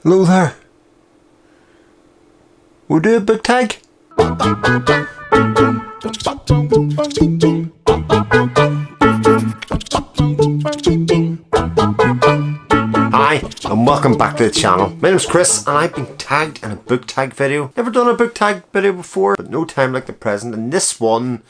Hello there. We'll do a book tag. Hi, and welcome back to the channel. My name's Chris, and I've been tagged in a book tag video. Never done a book tag video before, but no time like the present, and this one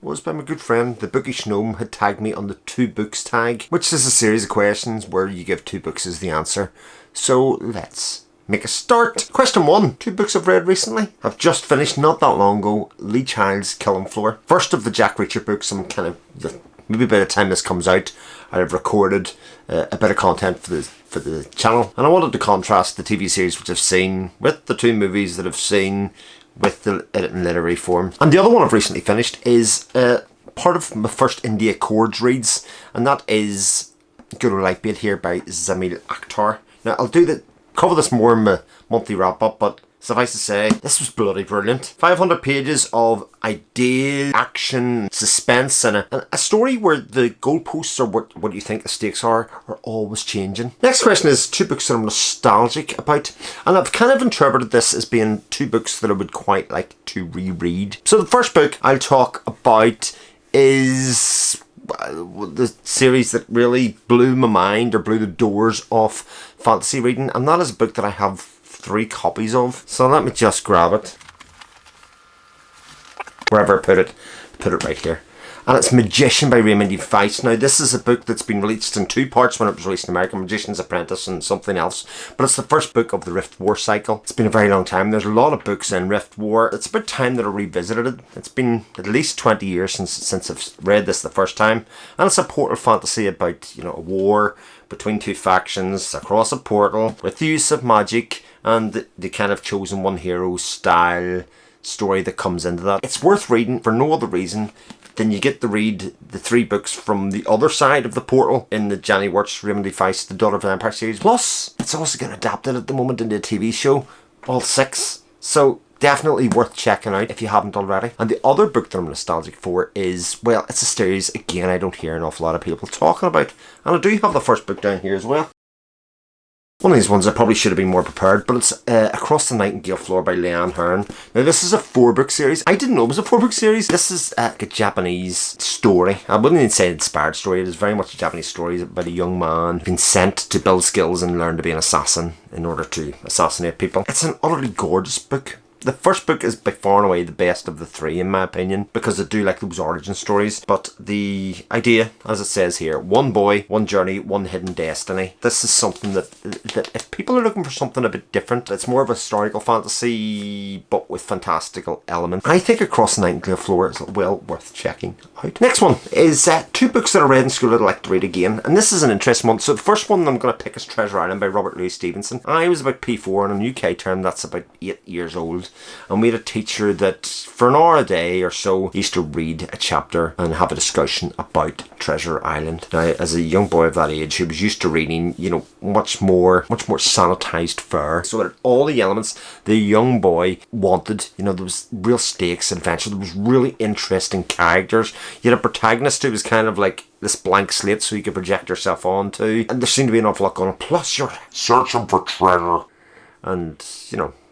was by my good friend, the Bookish Gnome, had tagged me on the 2 books tag, which is a series of questions where you give 2 books as the answer. So let's make a start. Question 1. 2 books I've read recently. I've just finished, not that long ago, Lee Child's Killing Floor. First of the Jack Reacher books. I'm kind of, maybe by the time this comes out, I've recorded a bit of content for the channel. And I wanted to contrast the TV series which I've seen with the 2 movies that I've seen with the edit in literary form. And the other one I've recently finished is part of my first India Chords reads, and that is Good Old Lightbeat here by Zamil Akhtar. Now I'll cover this more in my monthly wrap up, but suffice to say, this was bloody brilliant. 500 pages of ideas, action, suspense, and a story where the goalposts, or what you think the stakes are always changing. Next question is 2 books that I'm nostalgic about, and I've kind of interpreted this as being 2 books that I would quite like to reread. So the first book I'll talk about is the series that really blew my mind, or blew the doors off fantasy reading, and that is a book that I have 3 copies of. So let me just grab it. Wherever I put it right here. And it's Magician by Raymond E. Feist. Now this is a book that's been released in 2 parts when it was released in America, Magician's Apprentice and something else. But it's the first book of the Rift War cycle. It's been a very long time. There's a lot of books in Rift War. It's about time that I revisited it. It's been at least 20 years since I've read this the first time. And it's a portal fantasy about, a war between 2 factions across a portal with the use of magic and the kind of chosen one hero style story that comes into that. It's worth reading for no other reason than you get to read the 3 books from the other side of the portal in the Johnny Wirtz, Raymond E. Feist, The Daughter of the Empire series. Plus, it's also getting adapted at the moment into a TV show, all 6. So definitely worth checking out if you haven't already. And the other book that I'm nostalgic for is, well, it's a series, again, I don't hear an awful lot of people talking about. And I do have the first book down here as well. One of these ones I probably should have been more prepared, but it's Across the Nightingale Floor by Leanne Hearn. Now this is a 4-book series. I didn't know it was a 4-book series. This is a Japanese story. I wouldn't even say inspired story. It is very much a Japanese story about a young man being sent to build skills and learn to be an assassin in order to assassinate people. It's an utterly gorgeous book. The first book is by far and away the best of the 3 in my opinion, because I do like those origin stories. But the idea, as it says here, 1 boy, 1 journey, 1 hidden destiny. This is something that if people are looking for something a bit different, it's more of a historical fantasy but with fantastical elements. I think Across the Nightingale Floor is well worth checking out. Next one is 2 books that I read in school that I'd like to read again, and this is an interesting one. So the first one I'm going to pick is Treasure Island by Robert Louis Stevenson. I was about P4, and in a UK term that's about 8 years old. And we had a teacher that for an hour a day or so used to read a chapter and have a discussion about Treasure Island. Now, as a young boy of that age who was used to reading, much more sanitized fare. So at all the elements the young boy wanted, there was real stakes, adventure, there was really interesting characters. You had a protagonist who was kind of like this blank slate so you could project yourself onto. And there seemed to be an awful lot going on. Plus you're searching for treasure. And,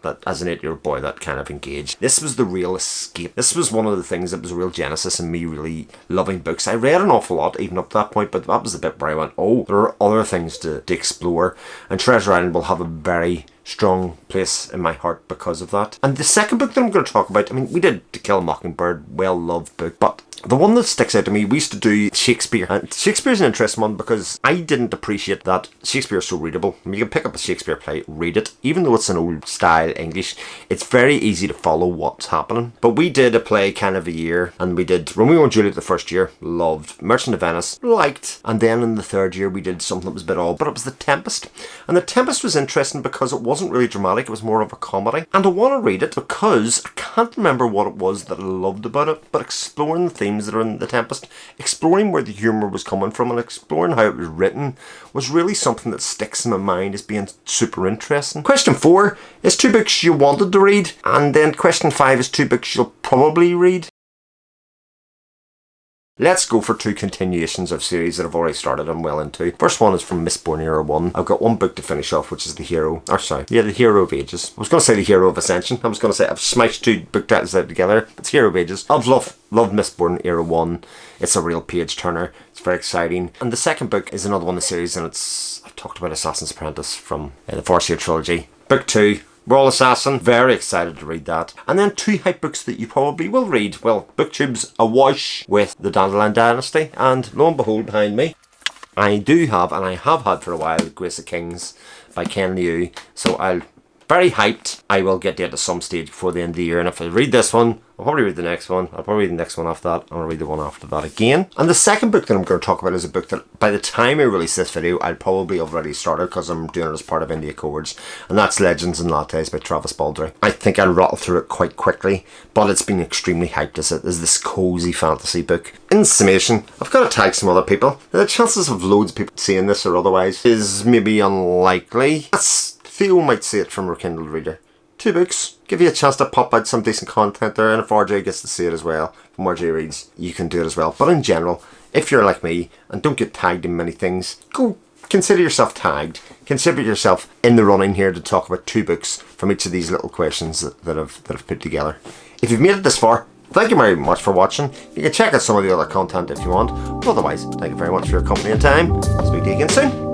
that as an 8-year-old boy, that kind of engaged. This was the real escape. This was one of the things that was a real genesis in me really loving books. I read an awful lot even up to that point, but that was the bit where I went, oh, there are other things to explore. And Treasure Island will have a very strong place in my heart because of that. And the second book that I'm going to talk about, we did To Kill a Mockingbird, well-loved book, but the one that sticks out to me, we used to do Shakespeare. And Shakespeare's an interesting one because I didn't appreciate that Shakespeare is so readable. You can pick up a Shakespeare play, read it. Even though it's an old style English, it's very easy to follow what's happening. But we did a play kind of a year, and we did Romeo and Juliet the first year, loved. Merchant of Venice, liked. And then in the 3rd year we did something that was a bit odd, but it was The Tempest. And The Tempest was interesting because it wasn't really dramatic, it was more of a comedy. And I want to read it because I can't remember what it was that I loved about it, but exploring the themes that are in The Tempest, exploring where the humour was coming from and exploring how it was written was really something that sticks in my mind as being super interesting. Question 4 is 2 books you wanted to read, and then question 5 is 2 books you'll probably read. Let's go for 2 continuations of series that I've already started and well into. First one is from Mistborn Era 1. I've got one book to finish off, which is The Hero of Ages. I was going to say The Hero of Ascension. I was going to say I've smashed 2 book titles out together. It's Hero of Ages. I've loved Mistborn Era 1. It's a real page turner. It's very exciting. And the second book is another one in the series, and I've talked about Assassin's Apprentice from the Farseer trilogy. Book 2. Royal Assassin, very excited to read that. And then 2 hype books that you probably will read. Well, Booktube's awash with the Dandelion Dynasty, and lo and behold, behind me, I do have, and I have had for a while, Grace of Kings by Ken Liu. So I'm very hyped. I will get to it at some stage before the end of the year, and if I read this one, I'll probably read the next one. I'll probably read the next one after that. I'll read the one after that again. And the second book that I'm going to talk about is a book that by the time I release this video, I'll probably have already started because I'm doing it as part of Indie Accords. And that's Legends and Lattes by Travis Baldree. I think I'll rattle through it quite quickly, but it's been extremely hyped as it is this cozy fantasy book. In summation, I've got to tag some other people. The chances of loads of people seeing this or otherwise is maybe unlikely. Theo might see it from her Kindle reader. 2 books. Give you a chance to pop out some decent content there, and if RJ gets to see it as well, from RJ Reads, you can do it as well. But in general, if you're like me and don't get tagged in many things, go consider yourself tagged. Consider yourself in the running here to talk about 2 books from each of these little questions that I've put together. If you've made it this far, thank you very much for watching. You can check out some of the other content if you want. But otherwise, thank you very much for your company and time. Speak to you again soon.